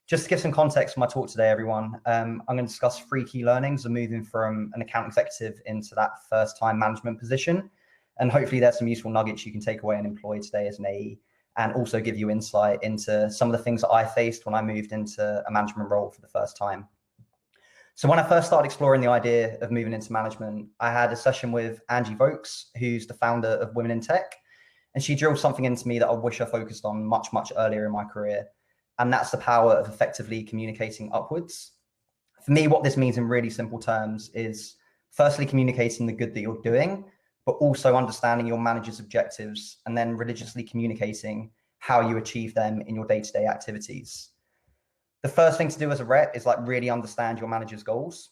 Just to give some context for my talk today, everyone, I'm going to discuss 3 key learnings of moving from an account executive into that first-time management position. And hopefully there's some useful nuggets you can take away and employ today as an AE, and also give you insight into some of the things that I faced when I moved into a management role for the first time. So when I first started exploring the idea of moving into management, I had a session with Angie Vokes, who's the founder of Women in Tech. And she drilled something into me that I wish I focused on much, much earlier in my career. And that's the power of effectively communicating upwards. For me, what this means in really simple terms is firstly communicating the good that you're doing, but also understanding your manager's objectives and then religiously communicating how you achieve them in your day-to-day activities. The first thing to do as a rep is like really understand your manager's goals.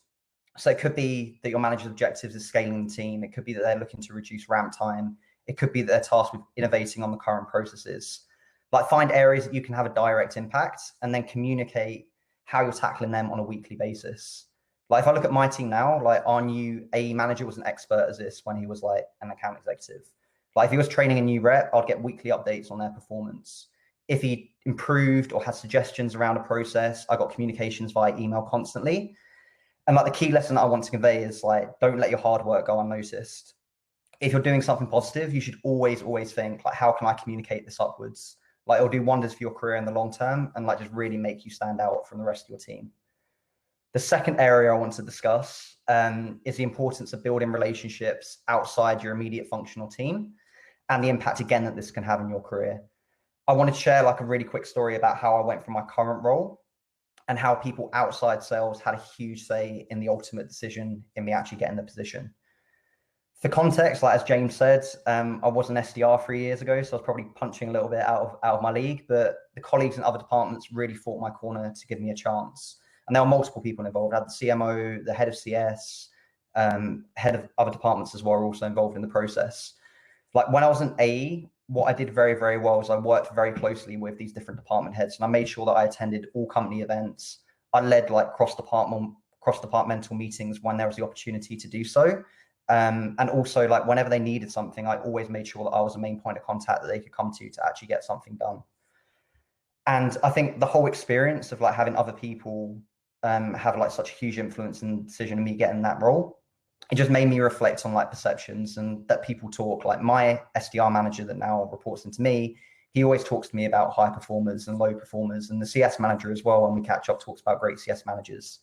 So it could be that your manager's objectives is scaling the team. It could be that they're looking to reduce ramp time. It could be that they're tasked with innovating on the current processes. Like find areas that you can have a direct impact and then communicate how you're tackling them on a weekly basis. Like if I look at my team now, like our new AE manager was an expert as this when he was like an account executive. Like if he was training a new rep, I'd get weekly updates on their performance. If he improved or had suggestions around a process, I got communications via email constantly. And like the key lesson that I want to convey is like, don't let your hard work go unnoticed. If you're doing something positive, you should always think like, how can I communicate this upwards? Like it'll do wonders for your career in the long term and like just really make you stand out from the rest of your team. The second area I want to discuss is the importance of building relationships outside your immediate functional team and the impact again that this can have in your career. I wanted to share like a really quick story about how I went from my current role and how people outside sales had a huge say in the ultimate decision in me actually getting the position. For context, like as James said, I was an SDR 3 years ago, so I was probably punching a little bit out of my league, but the colleagues in other departments really fought my corner to give me a chance. And there were multiple people involved. I had the CMO, the head of CS, head of other departments as well, were also involved in the process. Like when I was an AE, what I did very, very well is I worked very closely with these different department heads, and I made sure that I attended all company events. I led like cross-departmental meetings when there was the opportunity to do so. And also like whenever they needed something, I always made sure that I was a main point of contact that they could come to actually get something done. And I think the whole experience of like having other people have like such a huge influence in the decision of me getting that role, it just made me reflect on like perceptions and that people talk. Like my SDR manager that now reports into me, he always talks to me about high performers and low performers, and the CS manager as well, when we catch up, talks about great CS managers.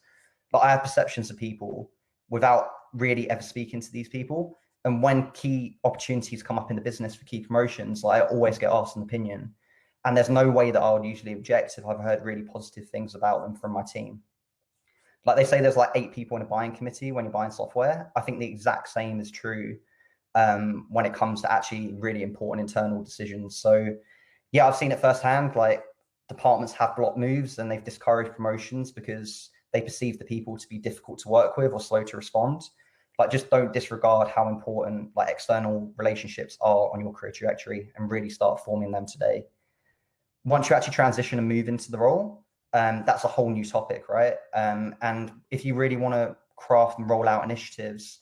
But I have perceptions of people without really ever speaking to these people. And when key opportunities come up in the business for key promotions, like I always get asked an opinion. And there's no way that I would usually object if I've heard really positive things about them from my team. Like they say there's like 8 people in a buying committee when you're buying software. I think the exact same is true when it comes to actually really important internal decisions. So yeah, I've seen it firsthand. Like departments have blocked moves and they've discouraged promotions because they perceive the people to be difficult to work with or slow to respond. Like just don't disregard how important like external relationships are on your career trajectory and really start forming them today. Once you actually transition and move into the role, that's a whole new topic, right? And if you really want to craft and roll out initiatives,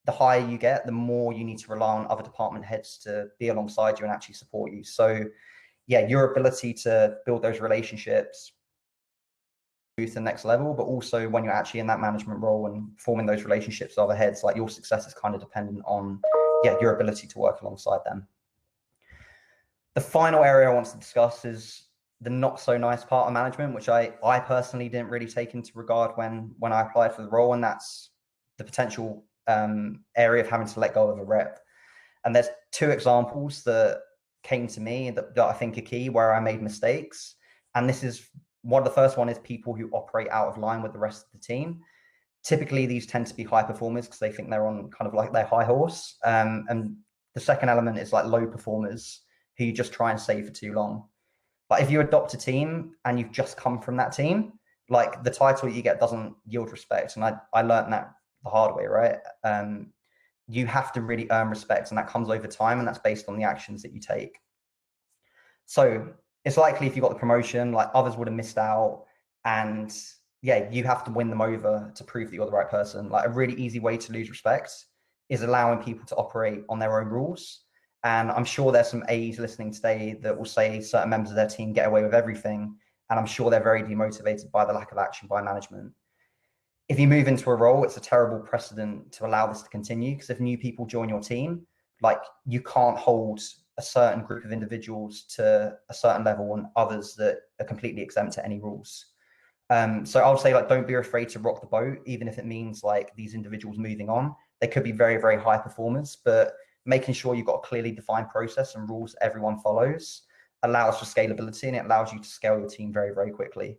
the higher you get, the more you need to rely on other department heads to be alongside you and actually support you. So yeah, your ability to build those relationships to the next level, but also when you're actually in that management role and forming those relationships with other heads, like your success is kind of dependent on your ability to work alongside them. The final area I want to discuss is the not so nice part of management, which I personally didn't really take into regard when I applied for the role, and that's the potential area of having to let go of a rep. And there's 2 examples that came to me that I think are key where I made mistakes. And this is the first one is people who operate out of line with the rest of the team. Typically, these tend to be high performers because they think they're on kind of like their high horse. And the second element is like low performers who you just try and save for too long. But if you adopt a team and you've just come from that team, like the title you get doesn't yield respect. And I learned that the hard way, right? You have to really earn respect, and that comes over time, and that's based on the actions that you take. So it's likely if you got the promotion, like others would have missed out, and yeah, you have to win them over to prove that you're the right person. Like a really easy way to lose respect is allowing people to operate on their own rules. And I'm sure there's some AEs listening today that will say certain members of their team get away with everything. And I'm sure they're very demotivated by the lack of action by management. If you move into a role, it's a terrible precedent to allow this to continue, because if new people join your team, like, you can't hold a certain group of individuals to a certain level and others that are completely exempt to any rules. So I would say, like, don't be afraid to rock the boat, even if it means like these individuals moving on. They could be very, very high performers, but making sure you've got a clearly defined process and rules everyone follows allows for scalability, and it allows you to scale your team very, very quickly.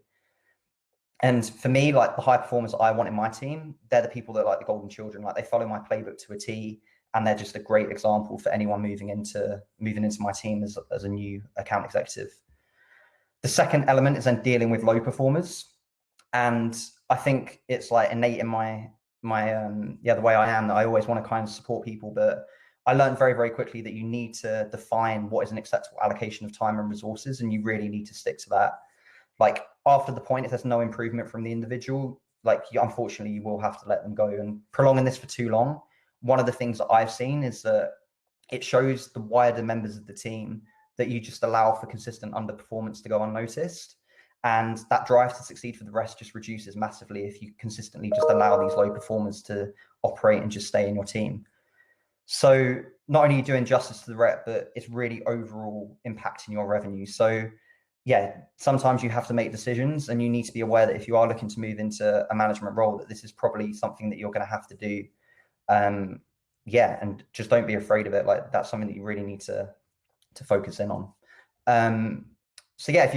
And for me, like, the high performers I want in my team, they're the people that are like the golden children. Like, they follow my playbook to a T, and they're just a great example for anyone moving into my team as a new account executive. The second element is then dealing with low performers. And I think it's like innate in the way I am, that I always want to kind of support people, but I learned very, very quickly that you need to define what is an acceptable allocation of time and resources, and you really need to stick to that. Like, after the point, if there's no improvement from the individual, like, unfortunately, you will have to let them go. And prolonging this for too long, one of the things that I've seen is that it shows the wider members of the team that you just allow for consistent underperformance to go unnoticed. And that drive to succeed for the rest just reduces massively if you consistently just allow these low performers to operate and just stay in your team. So not only are you doing justice to the rep, but it's really overall impacting your revenue. So yeah, sometimes you have to make decisions, and you need to be aware that if you are looking to move into a management role, that this is probably something that you're going to have to do. Yeah, and just don't be afraid of it. Like, that's something that you really need to focus in on. So yeah,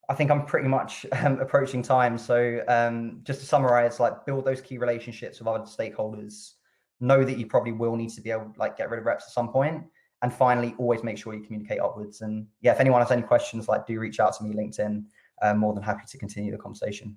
I think I'm pretty much approaching time. So just to summarize, like, build those key relationships with other stakeholders. Know that you probably will need to be able to, like, get rid of reps at some point. And finally, always make sure you communicate upwards. And yeah, if anyone has any questions, like, do reach out to me, LinkedIn. I'm more than happy to continue the conversation.